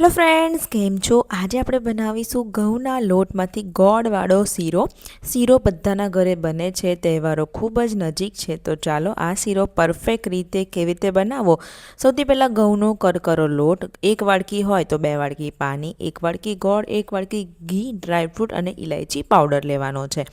Hello friends, કેમ છો? આજે આપણે બનાવીશું ઘઉંના લોટમાંથી ગોળવાળો શીરો બધાના ઘરે બને છે. તહેવારો ખૂબ જ નજીક છે, તો ચાલો આ શીરો પરફેક્ટ રીતે કેવી રીતે બનાવો. સૌથી પહેલાં ઘઉંનો કરકરો લોટ, 1 વાડકી હોય તો 2 વાડકી પાણી, 1 વાડકી ગોળ, 1 વાડકી ઘી, ડ્રાયફ્રૂટ અને ઇલાયચી પાવડર લેવાનો છે.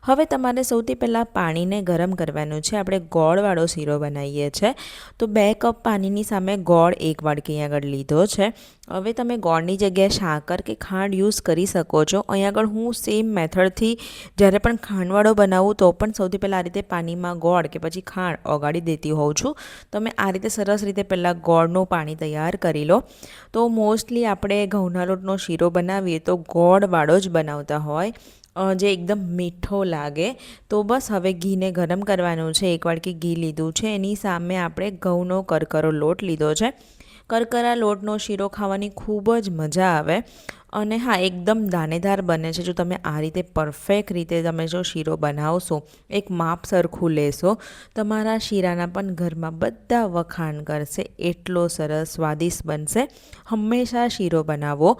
હવે તમારે સૌથી પહેલાં પાણીને ગરમ કરવાનું છે. આપણે ગોળવાળો શીરો બનાવીએ છીએ, તો 2 કપ પાણીની સામે ગોળ 1 વાડકી આગળ લીધો છે. હવે તમે ગોળની જગ્યાએ સાકર કે ખાંડ યુઝ કરી શકો છો. અહીં આગળ હું સેમ મેથડથી જ્યારે પણ ખાંડવાળો બનાવું તો પણ સૌથી પહેલાં આ રીતે પાણીમાં ગોળ કે પછી ખાંડ ઓગાળી દેતી હોઉં છું. તમે આ રીતે સરસ રીતે પહેલાં ગોળનું પાણી તૈયાર કરી લો. તો મોસ્ટલી આપણે ઘઉંના લોટનો શીરો બનાવીએ તો ગોળવાળો જ બનાવતા હોય, જે એકદમ મીઠો લાગે. તો બસ હવે ઘીને ગરમ કરવાનું છે. 1 વાડકી ઘી લીધું છે, એની સામે આપણે ઘઉંનો કરકરો લોટ લીધો છે. કરકરા લોટનો શીરો ખાવાની ખૂબ જ મજા આવે અને હા, એકદમ દાણેદાર બને છે. જો તમે આ રીતે પરફેક્ટ રીતે તમે જો શીરો બનાવશો, એક માપ સરખું લેશો, તમારા શીરાના પણ ઘરમાં બધા વખાણ કરશે. એટલો સરસ સ્વાદિષ્ટ બનશે. હંમેશા શીરો બનાવો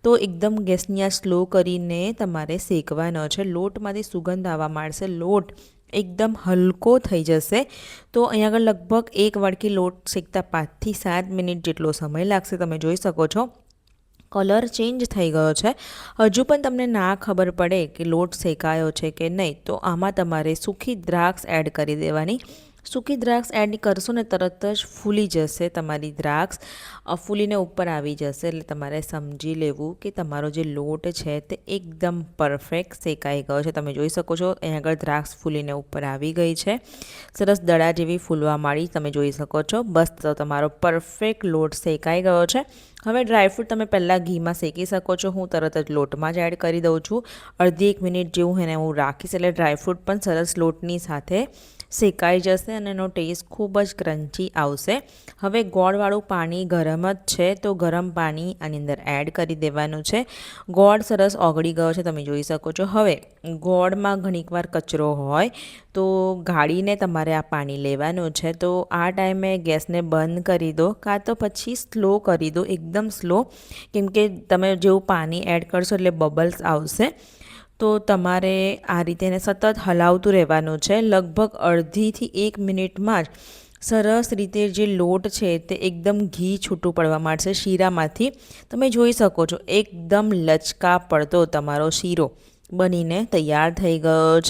તો એકદમ ગેસની આ સ્લો કરીને તમારે શેકવાનો છે. લોટમાંથી સુગંધ આવવા માંડશે, લોટ એકદમ હલકો થઈ જશે. તો અહીં આગળ લગભગ 1 વાડકી લોટ શેકતા 5 થી 7 મિનિટ જેટલો સમય લાગશે. તમે જોઈ શકો છો કલર ચેન્જ થઈ ગયો છે. હજુ પણ તમને ના ખબર પડે કે લોટ શેકાયો છે કે નહીં, તો આમાં તમારે સૂકી દ્રાક્ષ એડ કરી દેવાની. સૂકી દ્રાક્ષ એડ કરશો ને તરત જ ફૂલી જશે. તમારી દ્રાક્ષ ફૂલીને ઉપર આવી જશે, એટલે તમારે સમજી લેવું કે તમારો જે લોટ છે તે એકદમ પરફેક્ટ શેકાઈ ગયો છે. તમે જોઈ શકો છો અહીં આગળ દ્રાક્ષ ફૂલીને ઉપર આવી ગઈ છે, સરસ દડા જેવી ફૂલવા માંડી. તમે જોઈ શકો છો બસ, તો તમારો પરફેક્ટ લોટ શેકાઈ ગયો છે. હવે ડ્રાયફ્રૂટ તમે પહેલાં ઘીમાં શેકી શકો છો. હું તરત જ લોટમાં જ એડ કરી દઉં છું. અડધી 1 મિનિટ જેવું એને હું રાખીશ, એટલે ડ્રાયફ્રૂટ પણ સરસ લોટની સાથે શેકાઈ જશે અને એનો ટેસ્ટ ખૂબ જ ક્રન્ચી આવશે. હવે ગોળવાળું પાણી ગરમ જ છે, તો ગરમ પાણી આની અંદર એડ કરી દેવાનું છે. ગોળ સરસ ઓગળી ગયો છે, તમે જોઈ શકો છો. હવે ગોળમાં ઘણીકવાર કચરો હોય, તો ગાળીને તમારે આ પાણી લેવાનું છે. તો આ ટાઈમે ગેસને બંધ કરી દો, કાં તો પછી સ્લો કરી દો, એકદમ સ્લો, કેમકે તમે જેવું પાણી એડ કરશો એટલે બબલ્સ આવશે. તો તમારે આ રીતે એને સતત હલાવતું રહેવાનું છે. લગભગ અડધીથી 1 મિનિટમાં જ સરસ રીતે જે લોટ છે તે એકદમ ઘી છૂટું પડવા માંડશે શીરામાંથી. તમે જોઈ શકો છો એકદમ લચકા પડતો તમારો શીરો બનીને તૈયાર થઈ ગયો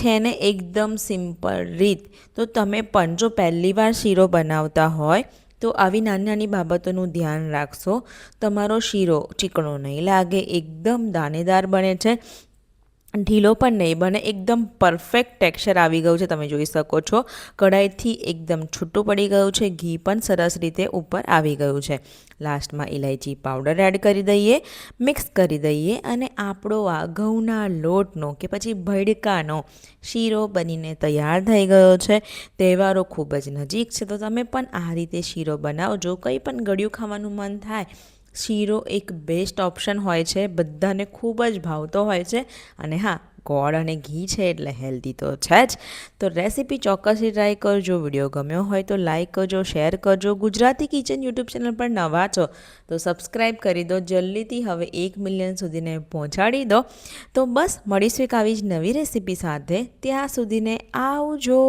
છે ને એકદમ સિમ્પલ રીત. તો તમે પણ જો પહેલી વાર શીરો બનાવતા હોય તો આવી નાની નાની બાબતોનું ધ્યાન રાખશો. તમારો શીરો ચીકણો નહીં લાગે, એકદમ દાણેદાર બને છે, ઢીલો પણ નહીં બને, એકદમ પરફેક્ટ ટેક્સચર આવી ગયું છે. તમે જોઈ શકો છો કઢાઈથી એકદમ છૂટું પડી ગયું છે, ઘી પણ સરસ રીતે ઉપર આવી ગયું છે. લાસ્ટમાં ઇલાયચી પાવડર એડ કરી દઈએ, મિક્સ કરી દઈએ અને આપણો આ ઘઉંના લોટનો કે પછી ભડકાનો શીરો બનીને તૈયાર થઈ ગયો છે. તહેવારો ખૂબ જ નજીક છે, તો તમે પણ આ રીતે શીરો બનાવજો. કંઈ પણ ગળ્યું ખાવાનું મન થાય, શીરો એક બેસ્ટ ઓપ્શન હોય છે, બધાને ખૂબ જ ભાવતો હોય છે. અને હા, ગોળ અને ઘી છે એટલે હેલ્ધી તો છે જ. તો રેસીપી ચોક્કસથી ટ્રાય કરજો. વિડીયો ગમ્યો હોય તો લાઇક કરજો, શેર કરજો. ગુજરાતી કિચન યુટ્યુબ ચેનલ પર નવા છો તો સબસ્ક્રાઈબ કરી દો. જલ્દીથી હવે 1 મિલિયન સુધીને પહોંચાડી દો. તો બસ મળીશું એક આવી જ નવી રેસીપી સાથે. ત્યાં સુધીને આવજો.